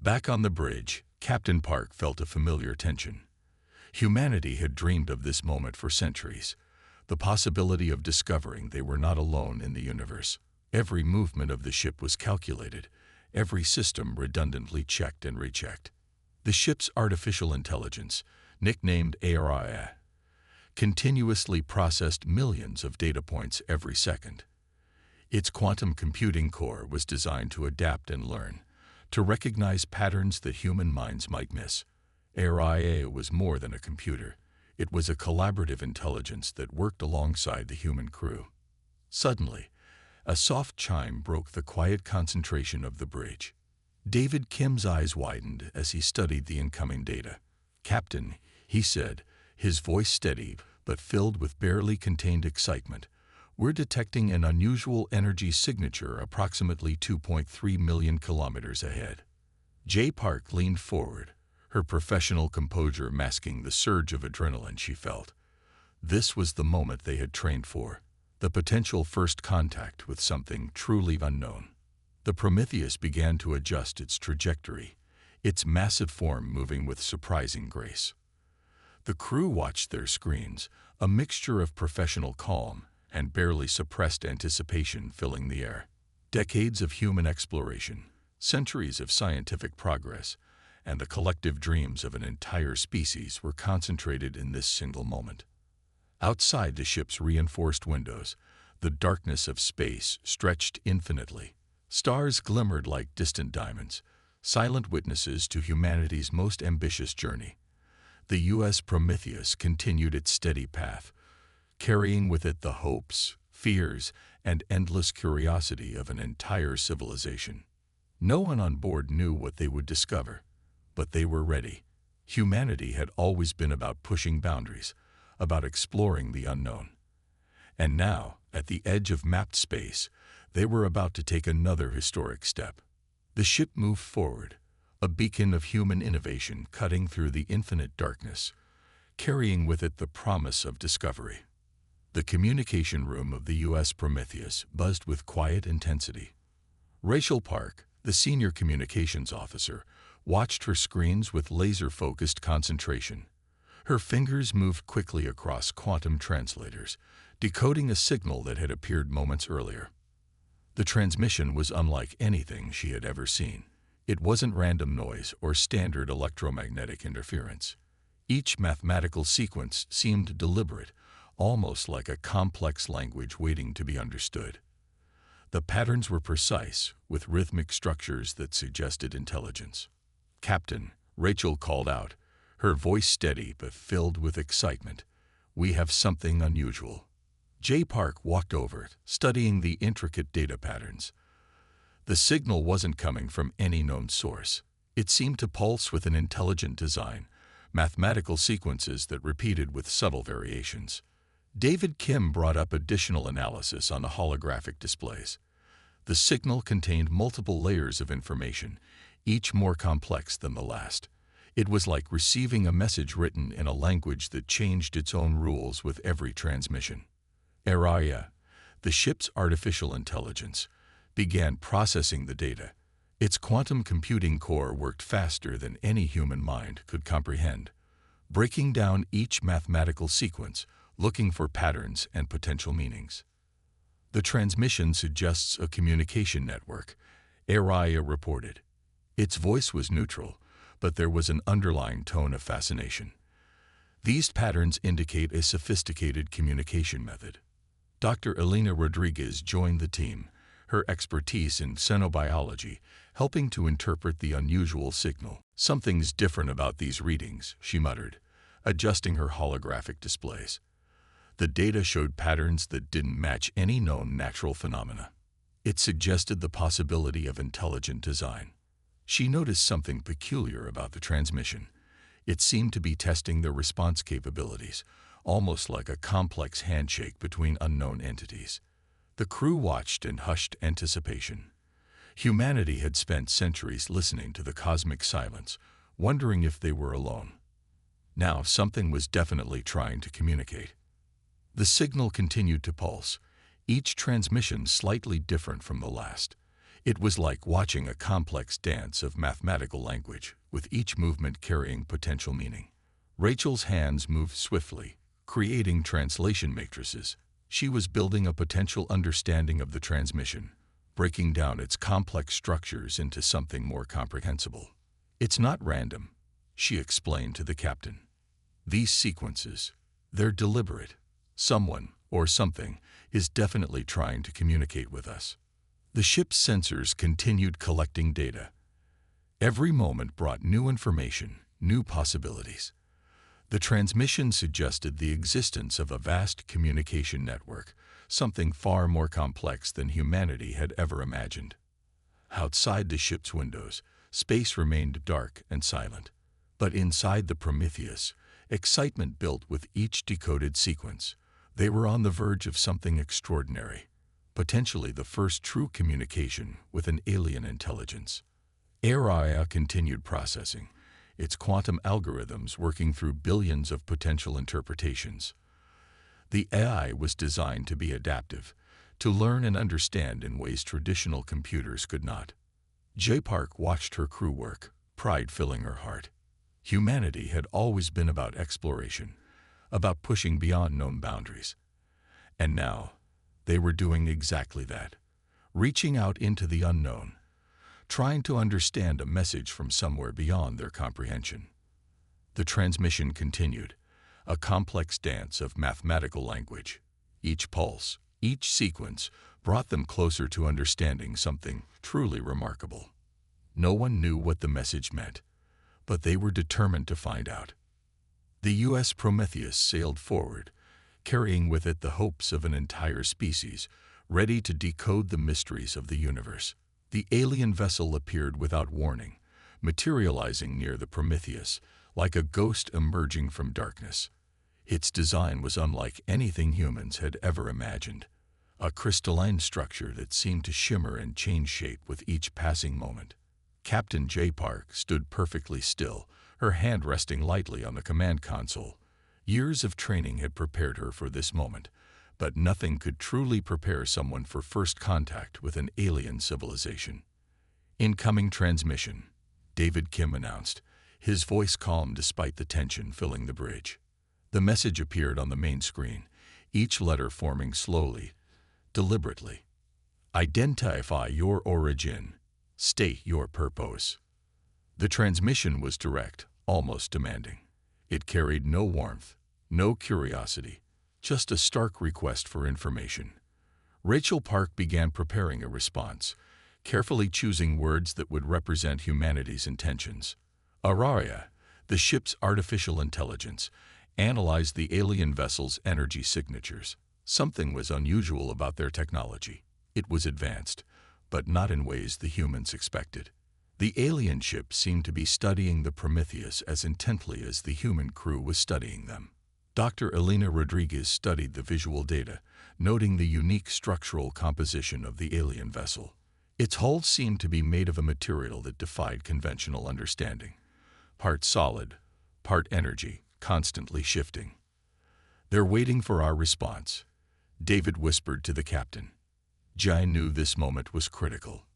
Back on the bridge, Captain Park felt a familiar tension. Humanity had dreamed of this moment for centuries, the possibility of discovering they were not alone in the universe. Every movement of the ship was calculated, every system redundantly checked and rechecked. The ship's artificial intelligence, nicknamed ARIA, continuously processed millions of data points every second. Its quantum computing core was designed to adapt and learn, to recognize patterns that human minds might miss. ARIA was more than a computer. It was a collaborative intelligence that worked alongside the human crew. Suddenly, a soft chime broke the quiet concentration of the bridge. David Kim's eyes widened as he studied the incoming data. "Captain," he said, his voice steady but filled with barely contained excitement, "we're detecting an unusual energy signature approximately 2.3 million kilometers ahead." J. Park leaned forward, her professional composure masking the surge of adrenaline she felt. This was the moment they had trained for, the potential first contact with something truly unknown. The Prometheus began to adjust its trajectory, its massive form moving with surprising grace. The crew watched their screens, a mixture of professional calm and barely suppressed anticipation filling the air. Decades of human exploration, centuries of scientific progress, and the collective dreams of an entire species were concentrated in this single moment. Outside the ship's reinforced windows, the darkness of space stretched infinitely. Stars glimmered like distant diamonds, silent witnesses to humanity's most ambitious journey. The U.S. Prometheus continued its steady path, carrying with it the hopes, fears, and endless curiosity of an entire civilization. No one on board knew what they would discover, but they were ready. Humanity had always been about pushing boundaries, about exploring the unknown. And now, at the edge of mapped space, they were about to take another historic step. The ship moved forward, a beacon of human innovation cutting through the infinite darkness, carrying with it the promise of discovery. The communication room of the U.S. Prometheus buzzed with quiet intensity. Rachel Park, the senior communications officer, watched her screens with laser-focused concentration. Her fingers moved quickly across quantum translators, decoding a signal that had appeared moments earlier. The transmission was unlike anything she had ever seen. It wasn't random noise or standard electromagnetic interference. Each mathematical sequence seemed deliberate, almost like a complex language waiting to be understood. The patterns were precise, with rhythmic structures that suggested intelligence. "Captain," Rachel called out, her voice steady but filled with excitement, "we have something unusual." J. Park walked over it, studying the intricate data patterns. The signal wasn't coming from any known source. It seemed to pulse with an intelligent design, mathematical sequences that repeated with subtle variations. David Kim brought up additional analysis on the holographic displays. The signal contained multiple layers of information, each more complex than the last. It was like receiving a message written in a language that changed its own rules with every transmission. ARIA, the ship's artificial intelligence, began processing the data. Its quantum computing core worked faster than any human mind could comprehend, breaking down each mathematical sequence, looking for patterns and potential meanings. "The transmission suggests a communication network," ARIA reported. Its voice was neutral, but there was an underlying tone of fascination. "These patterns indicate a sophisticated communication method." Dr. Elena Rodriguez joined the team, her expertise in xenobiology helping to interpret the unusual signal. "Something's different about these readings," she muttered, adjusting her holographic displays. The data showed patterns that didn't match any known natural phenomena. It suggested the possibility of intelligent design. She noticed something peculiar about the transmission. It seemed to be testing their response capabilities, almost like a complex handshake between unknown entities. The crew watched in hushed anticipation. Humanity had spent centuries listening to the cosmic silence, wondering if they were alone. Now something was definitely trying to communicate. The signal continued to pulse, each transmission slightly different from the last. It was like watching a complex dance of mathematical language, with each movement carrying potential meaning. Rachel's hands moved swiftly, creating translation matrices. She was building a potential understanding of the transmission, breaking down its complex structures into something more comprehensible. "It's not random," she explained to the captain. "These sequences, they're deliberate. Someone, or something, is definitely trying to communicate with us." The ship's sensors continued collecting data. Every moment brought new information, new possibilities. The transmission suggested the existence of a vast communication network, something far more complex than humanity had ever imagined. Outside the ship's windows, space remained dark and silent. But inside the Prometheus, excitement built with each decoded sequence. They were on the verge of something extraordinary, potentially the first true communication with an alien intelligence. HFY continued processing, its quantum algorithms working through billions of potential interpretations. The AI was designed to be adaptive, to learn and understand in ways traditional computers could not. J. Park watched her crew work, pride filling her heart. Humanity had always been about exploration, about pushing beyond known boundaries. And now, they were doing exactly that, reaching out into the unknown, trying to understand a message from somewhere beyond their comprehension. The transmission continued, a complex dance of mathematical language. Each pulse, each sequence, brought them closer to understanding something truly remarkable. No one knew what the message meant, but they were determined to find out. The U.S. Prometheus sailed forward, carrying with it the hopes of an entire species, ready to decode the mysteries of the universe. The alien vessel appeared without warning, materializing near the Prometheus, like a ghost emerging from darkness. Its design was unlike anything humans had ever imagined, a crystalline structure that seemed to shimmer and change shape with each passing moment. Captain J. Park stood perfectly still, her hand resting lightly on the command console. Years of training had prepared her for this moment, but nothing could truly prepare someone for first contact with an alien civilization. "Incoming transmission," David Kim announced, his voice calm despite the tension filling the bridge. The message appeared on the main screen, each letter forming slowly, deliberately. "Identify your origin. State your purpose." The transmission was direct, almost demanding. It carried no warmth, no curiosity, just a stark request for information. Rachel Park began preparing a response, carefully choosing words that would represent humanity's intentions. Auraria, the ship's artificial intelligence, analyzed the alien vessel's energy signatures. Something was unusual about their technology. It was advanced, but not in ways the humans expected. The alien ship seemed to be studying the Prometheus as intently as the human crew was studying them. Dr. Elena Rodriguez studied the visual data, noting the unique structural composition of the alien vessel. Its hull seemed to be made of a material that defied conventional understanding. Part solid, part energy, constantly shifting. "They're waiting for our response," David whispered to the captain. Jai knew this moment was critical.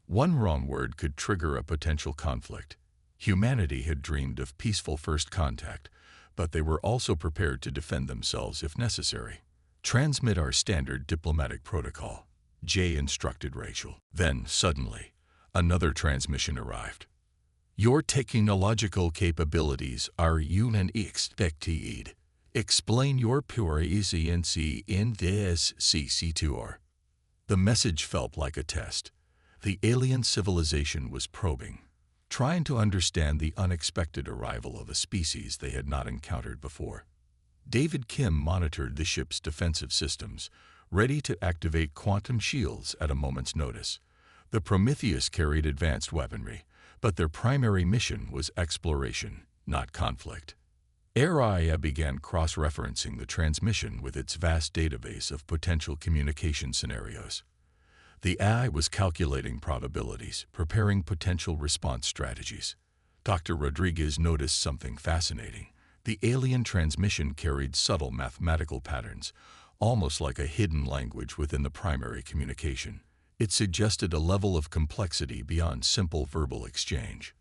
One wrong word could trigger a potential conflict. Humanity had dreamed of peaceful first contact, but they were also prepared to defend themselves if necessary. "Transmit our standard diplomatic protocol," Jay instructed Rachel. Then, suddenly, another transmission arrived. "Your technological capabilities are unexpected. Explain your proficiency in this CC2R." The message felt like a test. The alien civilization was probing, trying to understand the unexpected arrival of a species they had not encountered before. David Kim monitored the ship's defensive systems, ready to activate quantum shields at a moment's notice. The Prometheus carried advanced weaponry, but their primary mission was exploration, not conflict. HFY began cross-referencing the transmission with its vast database of potential communication scenarios. The AI was calculating probabilities, preparing potential response strategies. Dr. Rodriguez noticed something fascinating. The alien transmission carried subtle mathematical patterns, almost like a hidden language within the primary communication. It suggested a level of complexity beyond simple verbal exchange.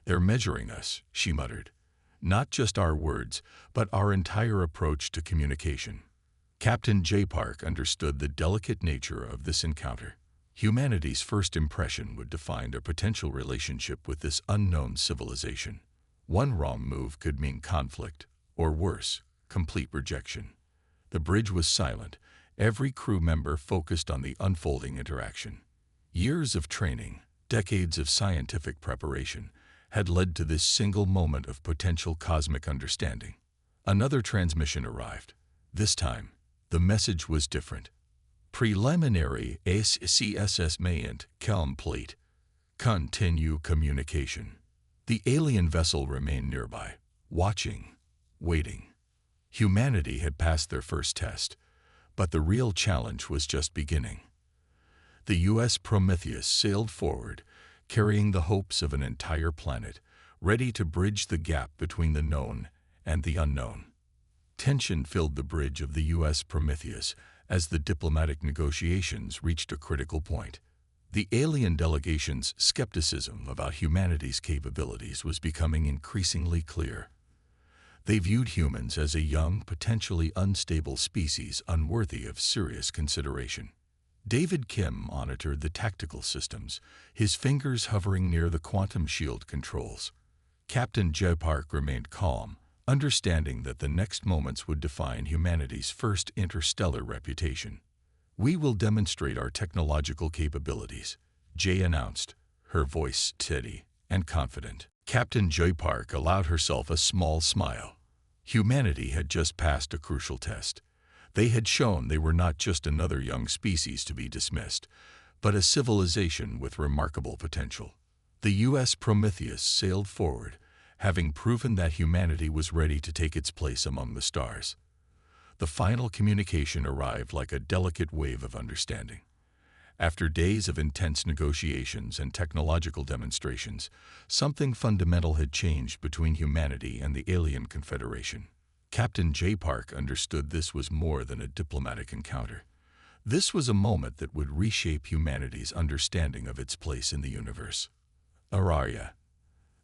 "They're measuring us," she muttered. "Not just our words, but our entire approach to communication." Captain J. Park understood the delicate nature of this encounter. Humanity's first impression would define their potential relationship with this unknown civilization. One wrong move could mean conflict, or worse, complete rejection. The bridge was silent, every crew member focused on the unfolding interaction. Years of training, decades of scientific preparation, had led to this single moment of potential cosmic understanding. Another transmission arrived. This time, the message was different. "Preliminary assessment complete. Continue communication." The alien vessel remained nearby, watching, waiting. Humanity had passed their first test, but the real challenge was just beginning. The U.S. Prometheus sailed forward, carrying the hopes of an entire planet, ready to bridge the gap between the known and the unknown. Tension filled the bridge of the U.S. Prometheus as the diplomatic negotiations reached a critical point. The alien delegation's skepticism about humanity's capabilities was becoming increasingly clear. They viewed humans as a young, potentially unstable species unworthy of serious consideration. David Kim monitored the tactical systems, his fingers hovering near the quantum shield controls. Captain J. Park remained calm, understanding that the next moments would define humanity's first interstellar reputation. "We will demonstrate our technological capabilities," Jay announced, her voice steady and confident. Captain J. Park allowed herself a small smile. Humanity had just passed a crucial test. They had shown they were not just another young species to be dismissed, but a civilization with remarkable potential. The U.S. Prometheus sailed forward, having proven that humanity was ready to take its place among the stars. The final communication arrived like a delicate wave of understanding. After days of intense negotiations and technological demonstrations, something fundamental had changed between humanity and the alien confederation. Captain J. Park understood this was more than a diplomatic encounter. This was a moment that would reshape humanity's understanding of its place in the universe. Araria,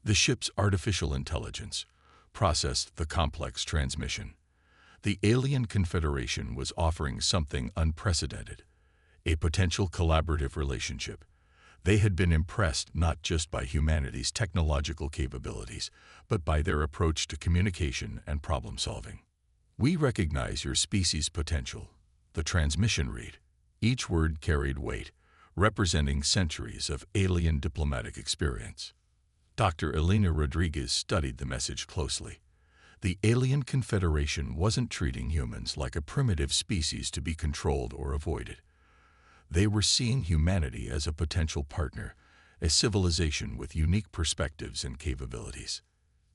the ship's artificial intelligence, processed the complex transmission. The alien confederation was offering something unprecedented, a potential collaborative relationship. They had been impressed not just by humanity's technological capabilities, but by their approach to communication and problem-solving. "We recognize your species' potential," the transmission read. Each word carried weight, representing centuries of alien diplomatic experience. Dr. Elena Rodriguez studied the message closely. The alien confederation wasn't treating humans like a primitive species to be controlled or avoided. They were seeing humanity as a potential partner, a civilization with unique perspectives and capabilities.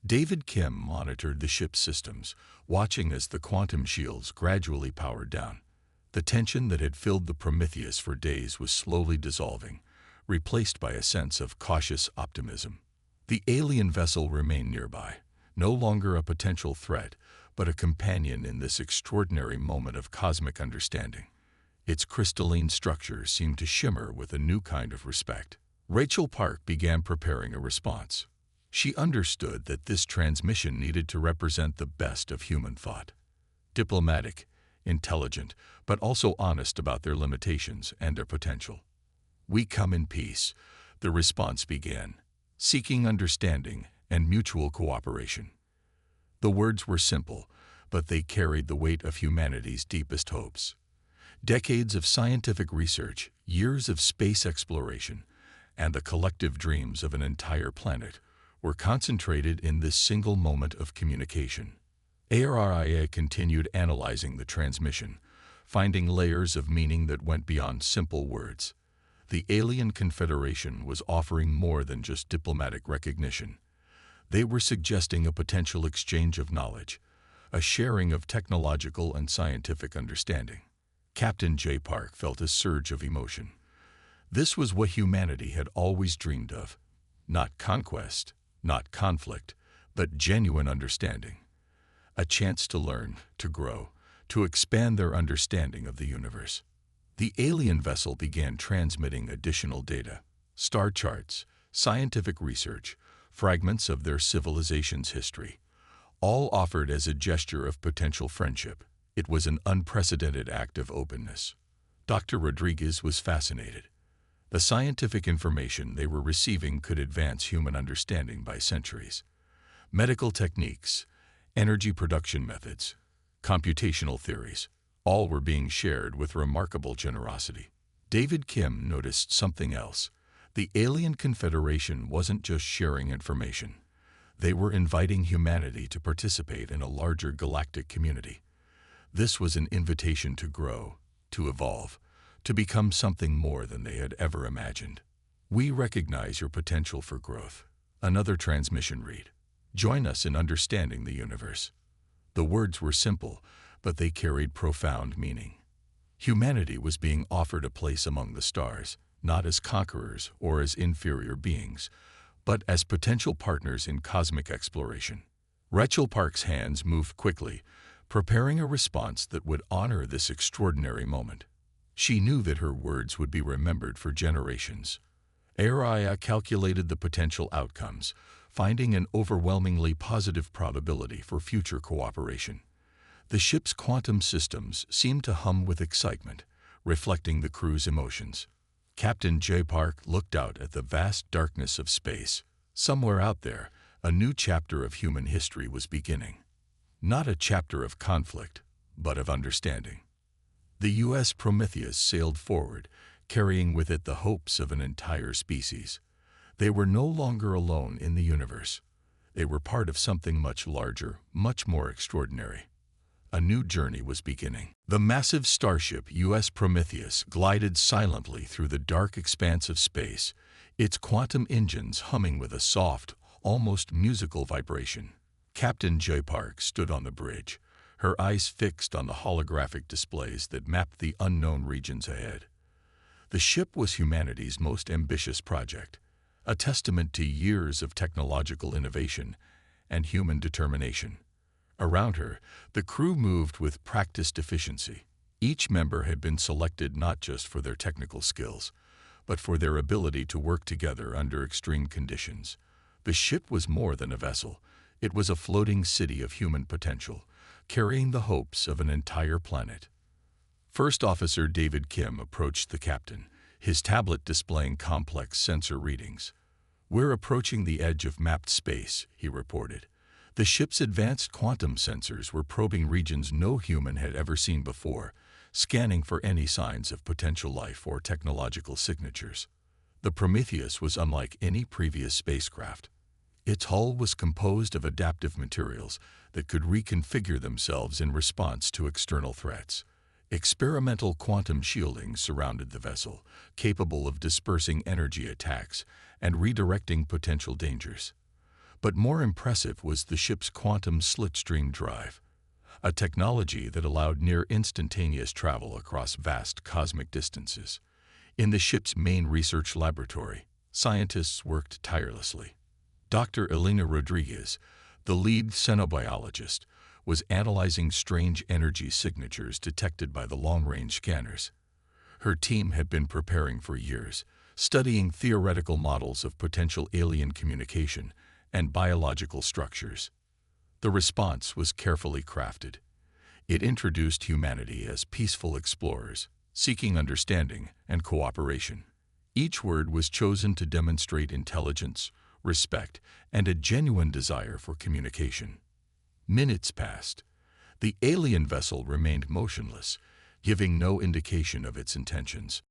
David Kim monitored the ship's systems, watching as the quantum shields gradually powered down. The tension that had filled the Prometheus for days was slowly dissolving, replaced by a sense of cautious optimism. The alien vessel remained nearby, no longer a potential threat, but a companion in this extraordinary moment of cosmic understanding. Its crystalline structure seemed to shimmer with a new kind of respect. Rachel Park began preparing a response. She understood that this transmission needed to represent the best of human thought. Diplomatic, intelligent, but also honest about their limitations and their potential. "We come in peace," the response began, seeking understanding and mutual cooperation. The words were simple, but they carried the weight of humanity's deepest hopes. Decades of scientific research, years of space exploration, and the collective dreams of an entire planet were concentrated in this single moment of communication. ARIA continued analyzing the transmission, finding layers of meaning that went beyond simple words. The alien confederation was offering more than just diplomatic recognition. They were suggesting a potential exchange of knowledge, a sharing of technological and scientific understanding. Captain J. Park felt a surge of emotion. This was what humanity had always dreamed of. Not conquest, not conflict, but genuine understanding. A chance to learn, to grow, to expand their understanding of the universe. The alien vessel began transmitting additional data, star charts, scientific research, fragments of their civilization's history, all offered as a gesture of potential friendship. It was an unprecedented act of openness. Dr. Rodriguez was fascinated. The scientific information they were receiving could advance human understanding by centuries. Medical techniques, energy production methods, computational theories, all were being shared with remarkable generosity. David Kim noticed something else. The Alien Confederation wasn't just sharing information. They were inviting humanity to participate in a larger galactic community. This was an invitation to grow, to evolve, to become something more than they had ever imagined. We recognize your potential for growth. Another transmission read, "Join us in understanding the universe." The words were simple, but they carried profound meaning. Humanity was being offered a place among the stars, not as conquerors or as inferior beings, but as potential partners in cosmic exploration. Rachel Park's hands moved quickly, preparing a response that would honor this extraordinary moment. She knew that her words would be remembered for generations. Araya calculated the potential outcomes, finding an overwhelmingly positive probability for future cooperation. The ship's quantum systems seemed to hum with excitement, reflecting the crew's emotions. Captain J. Park looked out at the vast darkness of space. Somewhere out there, a new chapter of human history was beginning. Not a chapter of conflict, but of understanding. The U.S. Prometheus sailed forward, carrying with it the hopes of an entire species. They were no longer alone in the universe. They were part of something much larger, much more extraordinary. A new journey was beginning. The massive starship U.S. Prometheus glided silently through the dark expanse of space, its quantum engines humming with a soft, almost musical vibration. Captain J. Park stood on the bridge, her eyes fixed on the holographic displays that mapped the unknown regions ahead. The ship was humanity's most ambitious project, a testament to years of technological innovation and human determination. Around her, the crew moved with practiced efficiency. Each member had been selected not just for their technical skills, but for their ability to work together under extreme conditions. The ship was more than a vessel. It was a floating city of human potential, carrying the hopes of an entire planet. First Officer David Kim approached the captain, his tablet displaying complex sensor readings. "We're approaching the edge of mapped space," he reported. The ship's advanced quantum sensors were probing regions no human had ever seen before, scanning for any signs of potential life or technological signatures. The Prometheus was unlike any previous spacecraft. Its hull was composed of adaptive materials that could reconfigure themselves in response to external threats. Experimental quantum shielding surrounded the vessel, capable of dispersing energy attacks and redirecting potential dangers. But more impressive was the ship's quantum slitstream drive, a technology that allowed near-instantaneous travel across vast cosmic distances. In the ship's main research laboratory, scientists worked tirelessly. Dr. Elena Rodriguez, the lead xenobiologist, was analyzing strange energy signatures detected by the long-range scanners. Her team had been preparing for years, studying theoretical models of potential alien communication and biological structures. The response was carefully crafted. It introduced humanity as peaceful explorers, seeking understanding and cooperation. Each word was chosen to demonstrate intelligence, respect, and a genuine desire for communication. Minutes passed. The alien vessel remained motionless, giving no indication of its intentions.